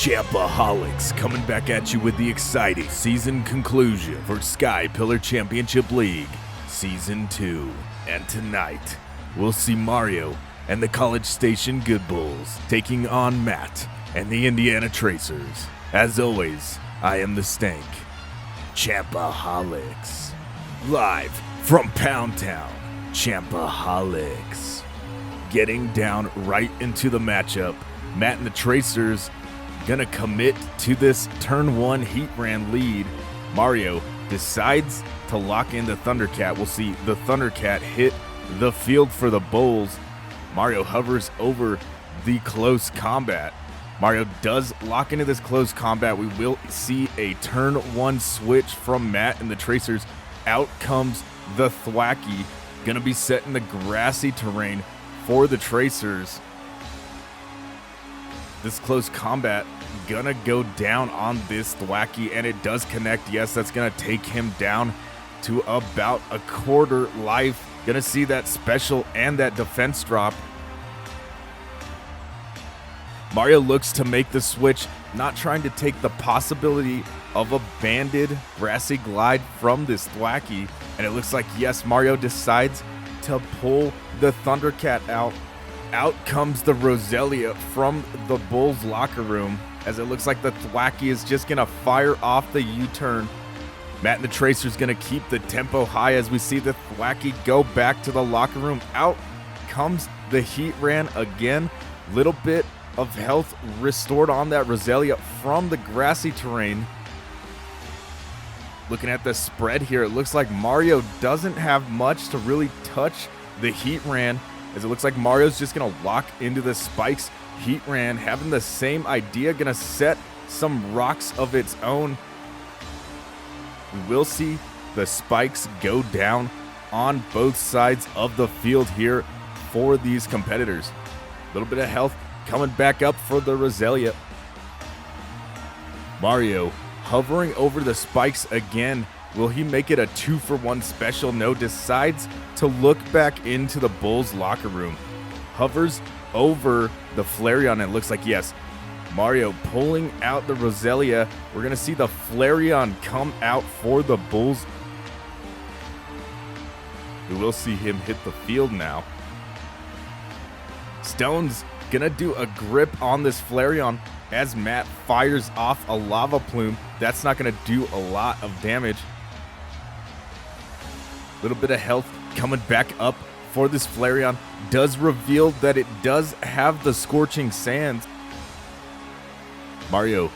Champaholics coming back at you with the exciting season conclusion for Sky Pillar Championship League Season 2. And tonight, we'll see Mario and the College Station Good Bulls taking on Matt and the Indiana Tracers. As always, I am the Stank. Champaholics. Live from Pound Town, Champaholics. Getting down right into the matchup, Matt and the Tracers gonna commit to this turn one heat ran lead. Mario decides to lock in the Thundercat. We'll see the Thundercat hit the field for the Bulls. Mario hovers over the close combat. Mario does lock into this close combat. We will see a turn one switch from Matt and the Tracers. Out comes the Thwacky, gonna be set in the grassy terrain for the Tracers. This close combat gonna go down on this Thwacky, and it does connect. Yes, that's gonna take him down to about a quarter life. Gonna see that special and that defense drop. Mario looks to make the switch, not trying to take the possibility of a banded grassy glide from this Thwacky. And it looks like, yes, Mario decides to pull the Thundercat out. Out comes the Roselia from the Bulls locker room, as it looks like the Thwacky is just gonna fire off the U-turn. Matt and the Tracers gonna keep the tempo high as we see the Thwacky go back to the locker room. Out comes the heat ran again. Little bit of health restored on that Roselia from the grassy terrain. Looking at the spread here, it looks like Mario doesn't have much to really touch the heat ran, as it looks like Mario's just gonna lock into the spikes. Heat ran having the same idea, gonna set some rocks of its own. We will see the spikes go down on both sides of the field here for these competitors. A little bit of health coming back up for the Roselia. Mario hovering over the spikes again. Will he make it a 2-for-1 special? No, decides to look back into the Bulls locker room. Hovers over the Flareon, and it looks like, yes, Mario pulling out the Roselia. We're gonna see the Flareon come out for the Bulls. We will see him hit the field now. Stone's gonna do a grip on this Flareon as Matt fires off a lava plume. That's not gonna do a lot of damage. Little bit of health coming back up for this Flareon. Does reveal that it does have the Scorching Sands. Mario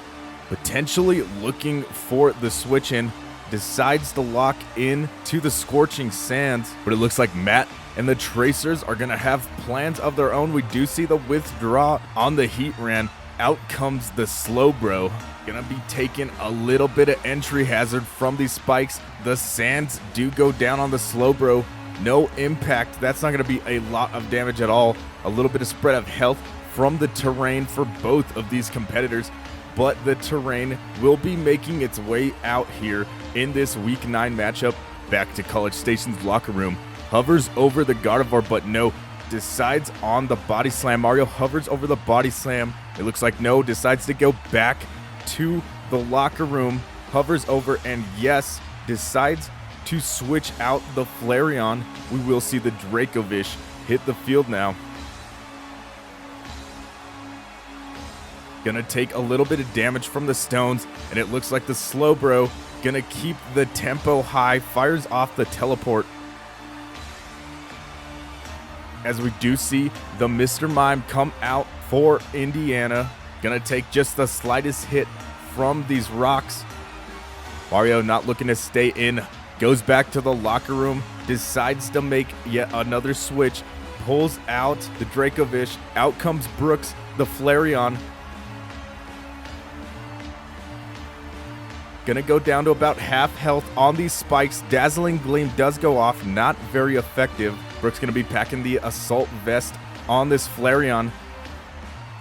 potentially looking for the switch in. Decides to lock in to the Scorching Sands. But it looks like Matt and the Tracers are going to have plans of their own. We do see the withdraw on the heat ran. Out comes the Slowbro. Gonna be taking a little bit of entry hazard from these spikes. The sands do go down on the Slowbro. No impact. That's not gonna be a lot of damage at all. A little bit of spread of health from the terrain for both of these competitors. But the terrain will be making its way out here in this Week 9 matchup. Back to College Station's locker room. Hovers over the Gardevoir, but no. Decides on the body slam. Mario hovers over the body slam. It looks like no. Decides to go back to the locker room. Hovers over, and yes, decides to switch out the Flareon. We will see the Dracovish hit the field now. Gonna take a little bit of damage from the stones, and it looks like the Slowbro gonna keep the tempo high. Fires off the teleport. As we do see the Mr. Mime come out for Indiana. Gonna take just the slightest hit from these rocks. Mario not looking to stay in. Goes back to the locker room. Decides to make yet another switch. Pulls out the Dracovish. Out comes Brooks, the Flareon. Gonna go down to about half health on these spikes. Dazzling Gleam does go off. Not very effective. Brooks gonna be packing the Assault Vest on this Flareon.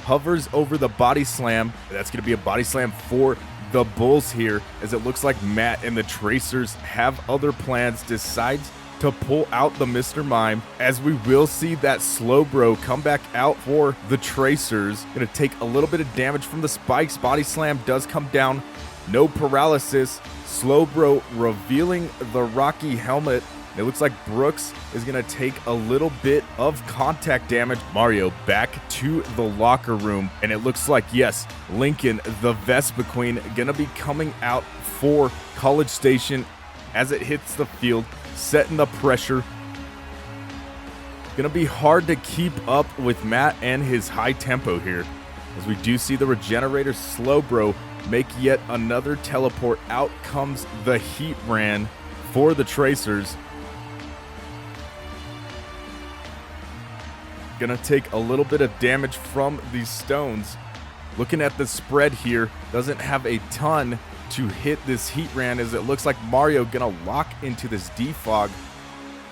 Hovers over the body slam. That's gonna be a body slam for the Bulls here, as it looks like Matt and the Tracers have other plans. Decides to pull out the Mr. Mime, as we will see that Slowbro come back out for the Tracers. Gonna take a little bit of damage from the spikes. Body slam does come down. No paralysis. Slowbro revealing the Rocky helmet. It looks like Brooks is going to take a little bit of contact damage. Mario back to the locker room. And it looks like, yes, Lincoln, the Vespa Queen, going to be coming out for College Station as it hits the field, setting the pressure. Going to be hard to keep up with Matt and his high tempo here, as we do see the Regenerator Slowbro make yet another teleport. Out comes the Heat Ran for the Tracers. Gonna take a little bit of damage from these stones. Looking at the spread here, doesn't have a ton to hit this Heat Ran, as it looks like Mario gonna lock into this defog.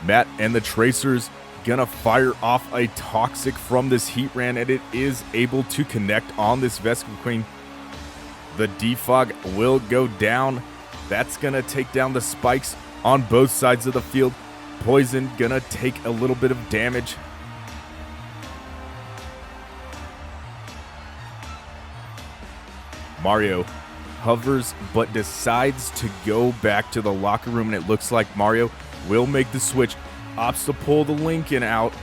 Matt and the Tracers gonna fire off a Toxic from this Heat Ran, and it is able to connect on this Vespa Queen. The defog will go down. That's gonna take down the spikes on both sides of the field. Poison gonna take a little bit of damage. Mario hovers but decides to go back to the locker room, and it looks like Mario will make the switch. Opts to pull the Lincoln out.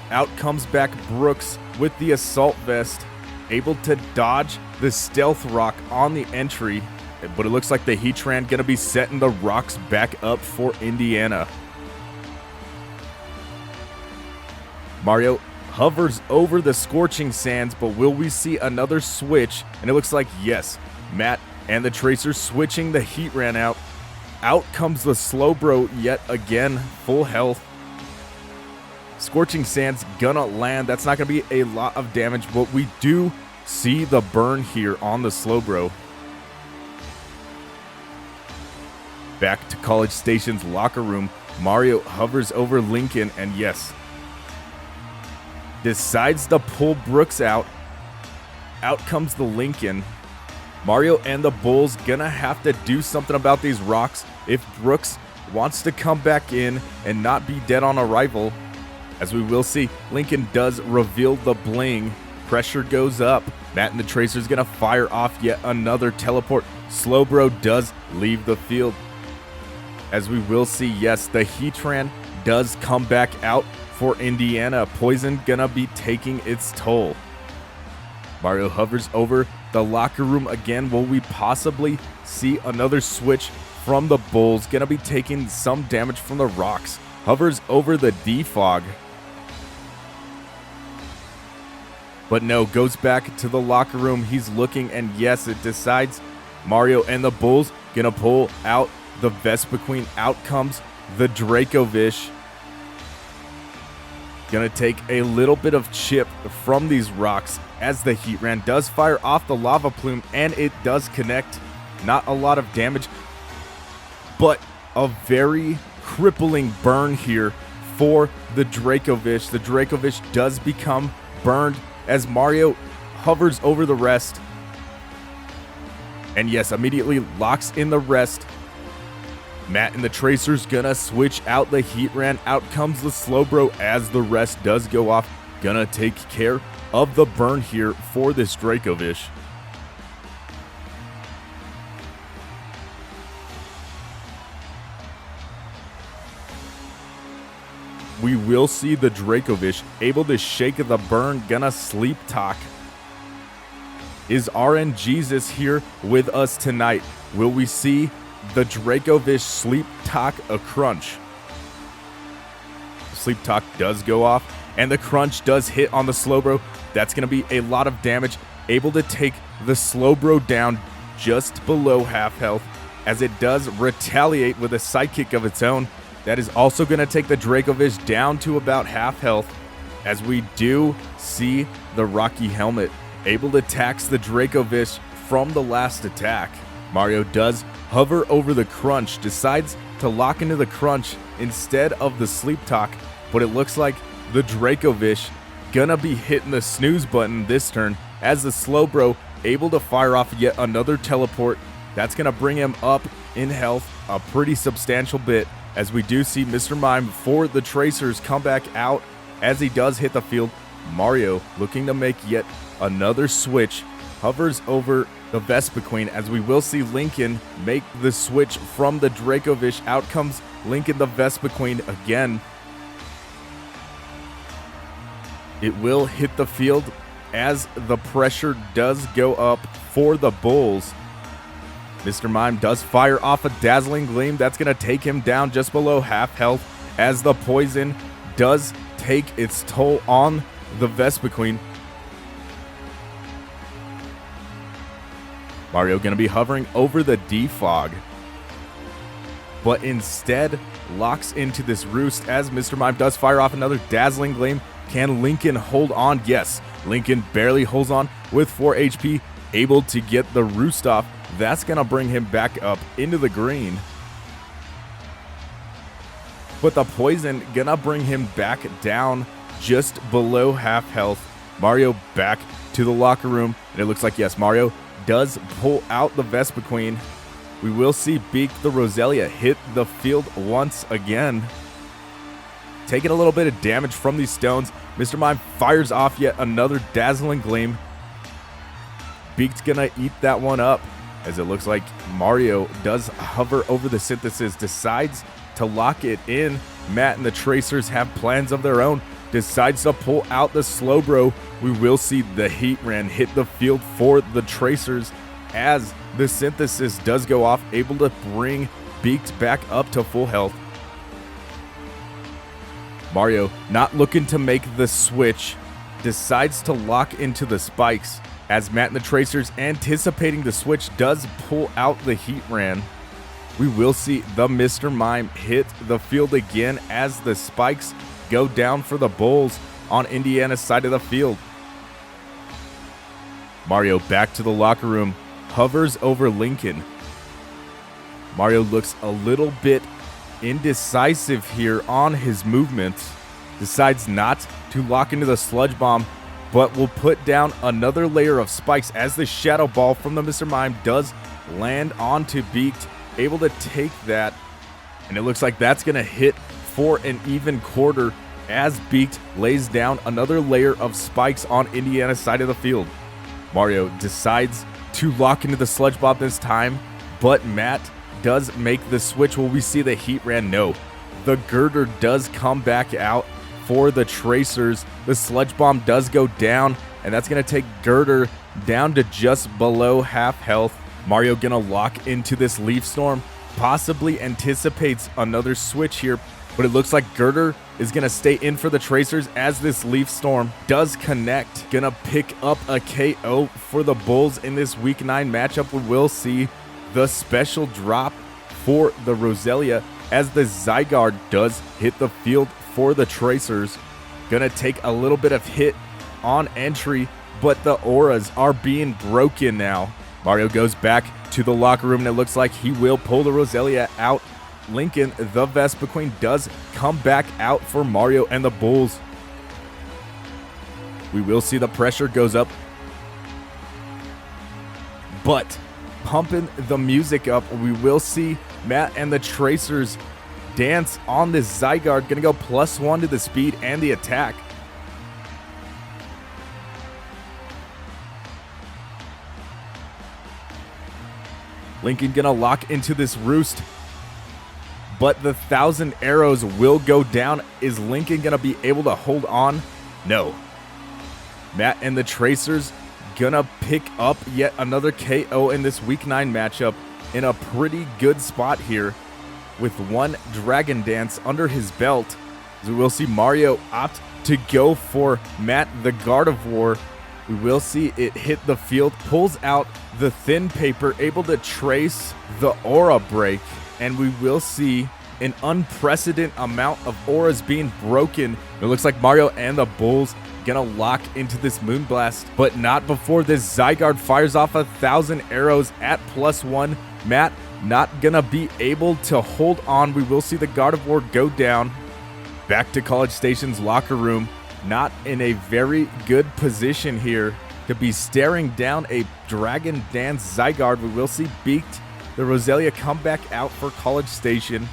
Out comes back Brooks with the Assault Vest, able to dodge the Stealth Rock on the entry, but it looks like the Heatran gonna be setting the rocks back up for Indiana. Mario hovers over the Scorching Sands, but will we see another switch? And it looks like, yes, Matt and the Tracers switching the Heat Ran out. Out comes the Slowbro yet again, full health. Scorching Sands gonna land. That's not gonna be a lot of damage, but we do see the burn here on the Slowbro. Back to College Station's locker room. Mario hovers over Lincoln, and yes, decides to pull Brooks out. Out comes the Lincoln. Mario and the Bulls gonna have to do something about these rocks if Brooks wants to come back in and not be dead on arrival. As we will see, Lincoln does reveal the bling. Pressure goes up. Matt and the Tracers gonna fire off yet another teleport. Slowbro does leave the field. As we will see, yes, the Heatran does come back out for Indiana. Poison gonna be taking its toll. Mario hovers over the locker room again. Will we possibly see another switch from the Bulls? Gonna be taking some damage from the rocks. Hovers over the defog. But no, goes back to the locker room. He's looking, and yes, it decides Mario and the Bulls gonna pull out the Vespa Queen. Out comes the Dracovish. Gonna take a little bit of chip from these rocks as the Heatran does fire off the lava plume, and it does connect. Not a lot of damage, but a very crippling burn here for the Dracovish. The Dracovish does become burned as Mario hovers over the rest. And yes, immediately locks in the rest. Matt and the Tracers gonna switch out the Heatran. Out comes the Slowbro as the rest does go off. Gonna take care of the burn here for this Dracovish. We will see the Dracovish able to shake the burn. Gonna sleep talk. Is RN Jesus here with us tonight? Will we see the Dracovish sleep talk a crunch? Sleep talk does go off, and the crunch does hit on the Slowbro. That's going to be a lot of damage. Able to take the Slowbro down just below half health, as it does retaliate with a sidekick of its own. That is also going to take the Dracovish down to about half health, as we do see the Rocky helmet able to tax the Dracovish from the last attack. Mario does hover over the crunch, decides to lock into the crunch instead of the sleep talk, but it looks like the Dracovish gonna be hitting the snooze button this turn, as the Slowbro able to fire off yet another teleport. That's gonna bring him up in health a pretty substantial bit. as we do see Mr. Mime for the Tracers come back out as he does hit the field. Mario looking to make yet another switch, hovers over the Vespiquen, as we will see Lincoln make the switch from the Dracovish. Out comes Lincoln the Vespiquen again. It will hit the field as the pressure does go up for the Bulls. Mr. Mime does fire off a Dazzling Gleam. That's going to take him down just below half health, as the poison does take its toll on the Vespiquen. Mario going to be hovering over the Defog, but instead locks into this roost as Mr. Mime does fire off another Dazzling Gleam. Can Lincoln hold on? Yes, Lincoln barely holds on with 4 HP, able to get the roost off. That's going to bring him back up into the green. But the poison going to bring him back down just below half health. Mario back to the locker room, and it looks like, yes, Mario does pull out the Vespiquen. We will see Beak the Roselia hit the field once again, taking a little bit of damage from these stones. Mr. Mime fires off yet another Dazzling Gleam. Beak's gonna eat that one up, as it looks like Mario does hover over the Synthesis, decides to lock it in. Matt and the Tracers have plans of their own, decides to pull out the Slowbro. We will see the Heat Ran hit the field for the Tracers as the Synthesis does go off, able to bring Beaked back up to full health. Mario, not looking to make the switch, decides to lock into the spikes, as Matt and the Tracers, anticipating the switch, does pull out the Heat Ran. We will see the Mr. Mime hit the field again as the spikes go down for the Bulls on Indiana's side of the field. Mario back to the locker room, hovers over Lincoln. Mario looks a little bit indecisive here on his movements, decides not to lock into the Sludge Bomb, but will put down another layer of spikes as the Shadow Ball from the Mr. Mime does land onto Beaked, able to take that, and it looks like that's going to hit for an even quarter as Beaked lays down another layer of spikes on Indiana's side of the field. Mario decides to lock into the Sludge Bomb this time, but Matt does make the switch. Will we see the Heat Ran? No. The Girder does come back out for the Tracers. The Sludge Bomb does go down, and that's going to take Girder down to just below half health. Mario going to lock into this Leaf Storm, possibly anticipates another switch here, but it looks like Girder is going to stay in for the Tracers as this Leaf Storm does connect. Going to pick up a KO for the Bulls in this Week 9 matchup. We will see the special drop for the Roselia as the Zygarde does hit the field for the Tracers. Gonna take a little bit of hit on entry, but the auras are being broken now. Mario goes back to the locker room, and it looks like he will pull the Roselia out. Lincoln, the Vespiquen, does come back out for Mario and the Bulls. We will see the pressure goes up, but pumping the music up, we will see Matt and the Tracers dance on this Zygarde. Gonna go +1 to the speed and the attack. Lincoln gonna lock into this roost, but the 1,000 arrows will go down. Is Lincoln gonna be able to hold on? No. Matt and the Tracers gonna pick up yet another KO in this Week 9 matchup in a pretty good spot here with one Dragon Dance under his belt. As we will see Mario opt to go for Matt the Gardevoir. We will see it hit the field, pulls out the thin paper, able to trace the aura break, and we will see an unprecedented amount of auras being broken. It looks like Mario and the Bulls gonna lock into this Moonblast, but not before this Zygarde fires off 1,000 arrows at +1. Matt not gonna be able to hold on. We will see the Gardevoir go down. Back to College Station's locker room. Not in a very good position here to be staring down a Dragon Dance Zygarde. We will see Beaked the Roselia come back out for College Station.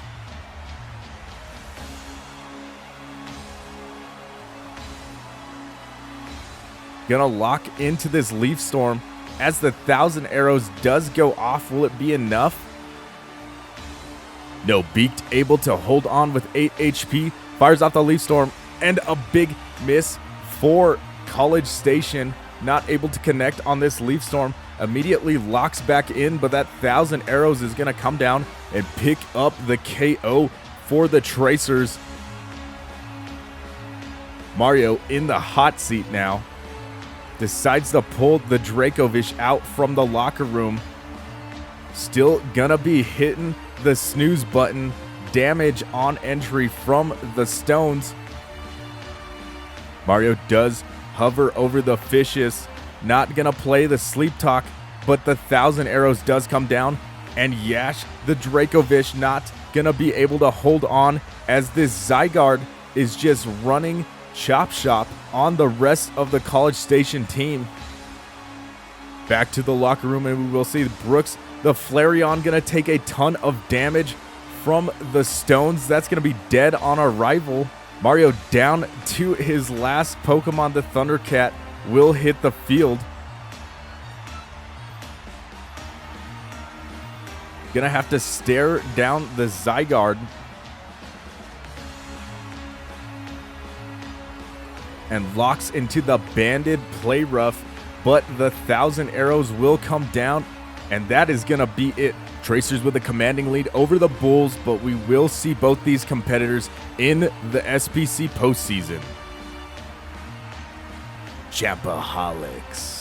Gonna lock into this Leaf Storm. As the 1,000 arrows does go off, will it be enough? No, Beaked able to hold on with 8 HP. Fires off the Leaf Storm, and a big miss for College Station. Not able to connect on this Leaf Storm. Immediately locks back in, but that 1,000 arrows is going to come down and pick up the KO for the Tracers. Mario in the hot seat now. Decides to pull the Dracovish out from the locker room. Still gonna be hitting the snooze button. Damage on entry from the stones. Mario does hover over the fishes. Not gonna play the sleep talk, but the 1,000 arrows does come down. And Yash, the Dracovish, not gonna be able to hold on as this Zygarde is just running chop shop on the rest of the College Station team. Back to the locker room, and we will see Brooks, the Flareon, gonna take a ton of damage from the stones. That's gonna be dead on arrival. Mario down to his last Pokemon, the Thundercat, will hit the field. Gonna have to stare down the Zygarde. And locks into the banded Play Rough, but the 1,000 arrows will come down, and that is gonna be it. Tracers with a commanding lead over the Bulls, but we will see both these competitors in the SPC postseason. Champaholics.